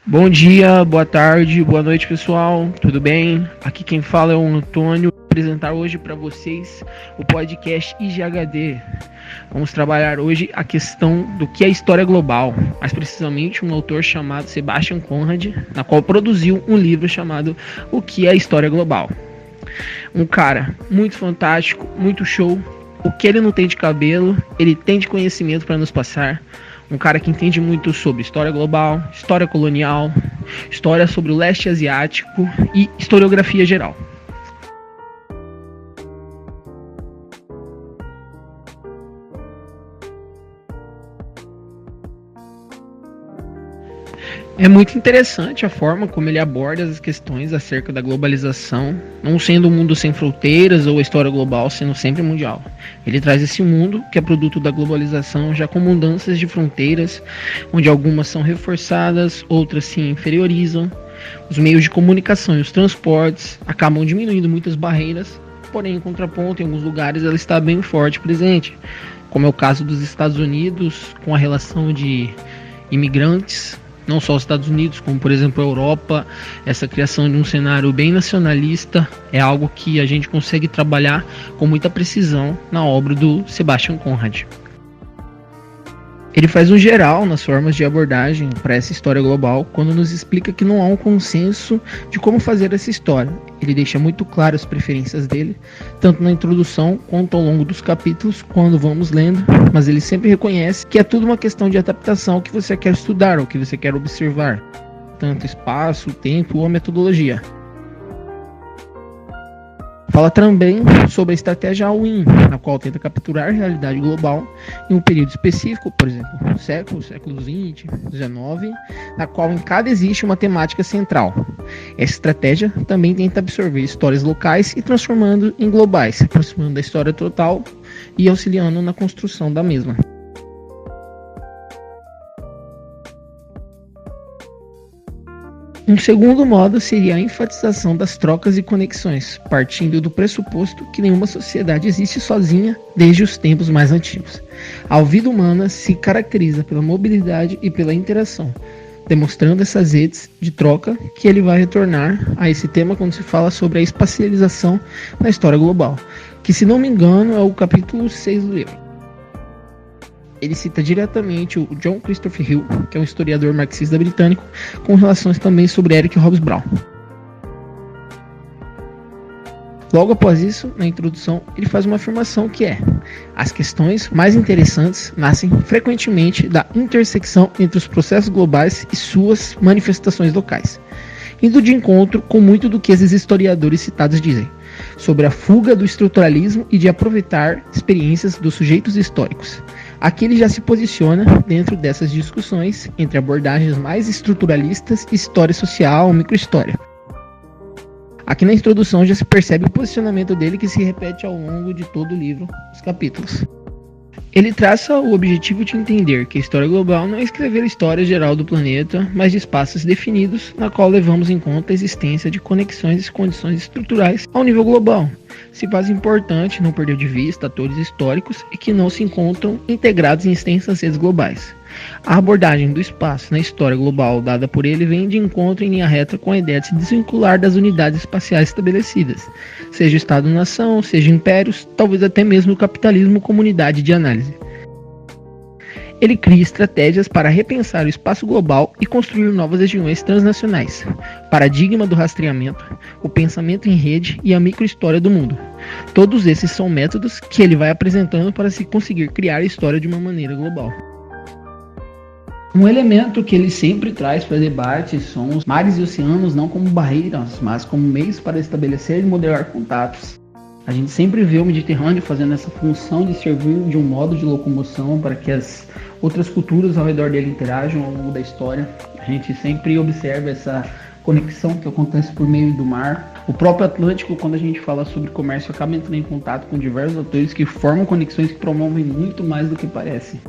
Bom dia, boa tarde, boa noite, pessoal. Tudo bem? Aqui quem fala é o Antônio. Vou apresentar hoje para vocês o podcast IGHD. Vamos trabalhar hoje a questão do que é história global, mais precisamente um autor chamado Sebastian Conrad, na qual produziu um livro chamado O que é História Global. Um cara muito fantástico, muito show. O que ele não tem de cabelo, ele tem de conhecimento para nos passar. Um cara que entende muito sobre história global, história colonial, história sobre o leste asiático e historiografia geral. É muito interessante a forma como ele aborda as questões acerca da globalização, não sendo um mundo sem fronteiras ou a história global sendo sempre mundial. Ele traz esse mundo que é produto da globalização já com mudanças de fronteiras, onde algumas são reforçadas, outras se inferiorizam. Os meios de comunicação e os transportes acabam diminuindo muitas barreiras, porém, em contraponto, em alguns lugares ela está bem forte presente, como é o caso dos Estados Unidos, com a relação de imigrantes, não só os Estados Unidos, como por exemplo a Europa. Essa criação de um cenário bem nacionalista é algo que a gente consegue trabalhar com muita precisão na obra do Sebastian Conrad. Ele faz um geral nas formas de abordagem para essa história global, quando nos explica que não há um consenso de como fazer essa história. Ele deixa muito claro as preferências dele, tanto na introdução quanto ao longo dos capítulos, quando vamos lendo, mas ele sempre reconhece que é tudo uma questão de adaptação ao que você quer estudar, ou que você quer observar, tanto espaço, tempo ou a metodologia. Fala também sobre a estratégia all-in, na qual tenta capturar a realidade global em um período específico, por exemplo, século XX, XIX, na qual em cada existe uma temática central. Essa estratégia também tenta absorver histórias locais e transformando em globais, se aproximando da história total e auxiliando na construção da mesma. Um segundo modo seria a enfatização das trocas e conexões, partindo do pressuposto que nenhuma sociedade existe sozinha desde os tempos mais antigos. A vida humana se caracteriza pela mobilidade e pela interação, demonstrando essas redes de troca que ele vai retornar a esse tema quando se fala sobre a espacialização na história global, que, se não me engano, é o capítulo 6 do livro. Ele cita diretamente o John Christopher Hill, que é um historiador marxista britânico, com relações também sobre Eric Hobsbawm. Logo após isso, na introdução, ele faz uma afirmação que é: as questões mais interessantes nascem frequentemente da intersecção entre os processos globais e suas manifestações locais, indo de encontro com muito do que esses historiadores citados dizem sobre a fuga do estruturalismo e de aproveitar experiências dos sujeitos históricos. Aqui ele já se posiciona dentro dessas discussões entre abordagens mais estruturalistas, história social, microhistória. Aqui na introdução já se percebe o posicionamento dele, que se repete ao longo de todo o livro, os capítulos. Ele traça o objetivo de entender que a história global não é escrever a história geral do planeta, mas de espaços definidos, na qual levamos em conta a existência de conexões e condições estruturais ao nível global. Se faz importante não perder de vista atores históricos e que não se encontram integrados em extensas redes globais. A abordagem do espaço na história global dada por ele vem de encontro em linha reta com a ideia de se desvincular das unidades espaciais estabelecidas, seja Estado-nação, seja impérios, talvez até mesmo o capitalismo como unidade de análise. Ele cria estratégias para repensar o espaço global e construir novas regiões transnacionais, paradigma do rastreamento, o pensamento em rede e a microhistória do mundo. Todos esses são métodos que ele vai apresentando para se conseguir criar a história de uma maneira global. Um elemento que ele sempre traz para debate são os mares e oceanos, não como barreiras, mas como meios para estabelecer e modelar contatos. A gente sempre vê o Mediterrâneo fazendo essa função de servir de um modo de locomoção para que as outras culturas ao redor dele interajam ao longo da história. A gente sempre observa essa conexão que acontece por meio do mar. O próprio Atlântico, quando a gente fala sobre comércio, acaba entrando em contato com diversos atores que formam conexões que promovem muito mais do que parece.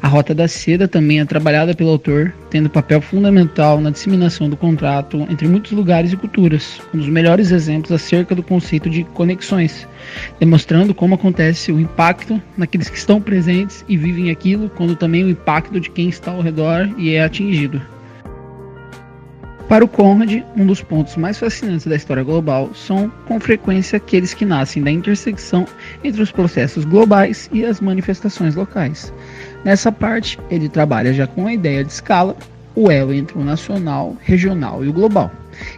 A Rota da Seda também é trabalhada pelo autor, tendo papel fundamental na disseminação do contrato entre muitos lugares e culturas, um dos melhores exemplos acerca do conceito de conexões, demonstrando como acontece o impacto naqueles que estão presentes e vivem aquilo, quando também o impacto de quem está ao redor e é atingido. Para o Conrad, um dos pontos mais fascinantes da história global são, com frequência, aqueles que nascem da intersecção entre os processos globais e as manifestações locais. Nessa parte, ele trabalha já com a ideia de escala, o elo entre o nacional, regional e o global.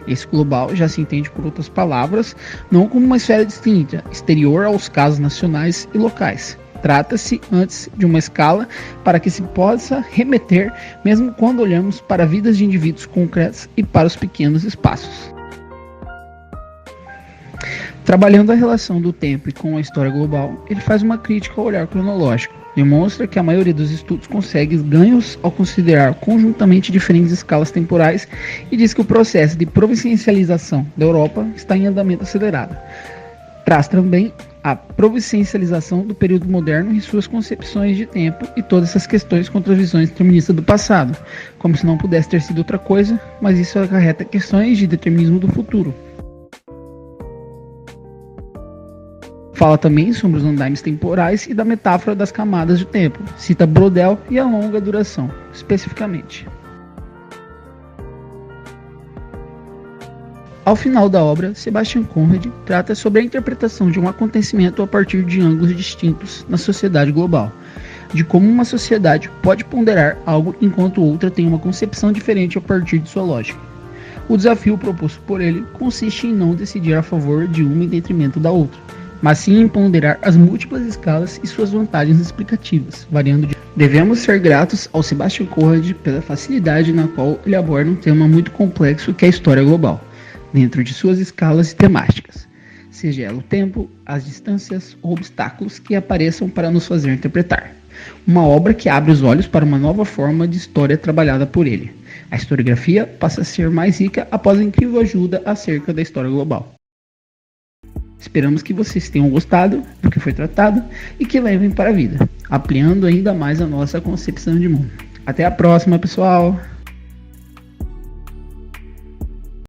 Esse global já se entende, por outras palavras, não como uma esfera distinta, exterior aos casos nacionais e locais. Trata-se antes de uma escala para que se possa remeter, mesmo quando olhamos para vidas de indivíduos concretos e para os pequenos espaços. Trabalhando a relação do tempo e com a história global, ele faz uma crítica ao olhar cronológico. Demonstra que a maioria dos estudos consegue ganhos ao considerar conjuntamente diferentes escalas temporais e diz que o processo de provincialização da Europa está em andamento acelerado. Traz também a provincialização do período moderno e suas concepções de tempo e todas essas questões contra as visões deterministas do passado, como se não pudesse ter sido outra coisa, mas isso acarreta questões de determinismo do futuro. Fala também sobre os andaimes temporais e da metáfora das camadas de tempo, cita Brodel e a longa duração, especificamente. Ao final da obra, Sebastian Conrad trata sobre a interpretação de um acontecimento a partir de ângulos distintos na sociedade global, de como uma sociedade pode ponderar algo enquanto outra tem uma concepção diferente a partir de sua lógica. O desafio proposto por ele consiste em não decidir a favor de uma em detrimento da outra, mas sim em ponderar as múltiplas escalas e suas vantagens explicativas, variando de... Devemos ser gratos ao Sebastian Conrad pela facilidade na qual ele aborda um tema muito complexo que é a história global, dentro de suas escalas e temáticas, seja ela o tempo, as distâncias ou obstáculos que apareçam para nos fazer interpretar. Uma obra que abre os olhos para uma nova forma de história trabalhada por ele. A historiografia passa a ser mais rica após a incrível ajuda acerca da história global. Esperamos que vocês tenham gostado do que foi tratado e que levem para a vida, ampliando ainda mais a nossa concepção de mundo. Até a próxima, pessoal!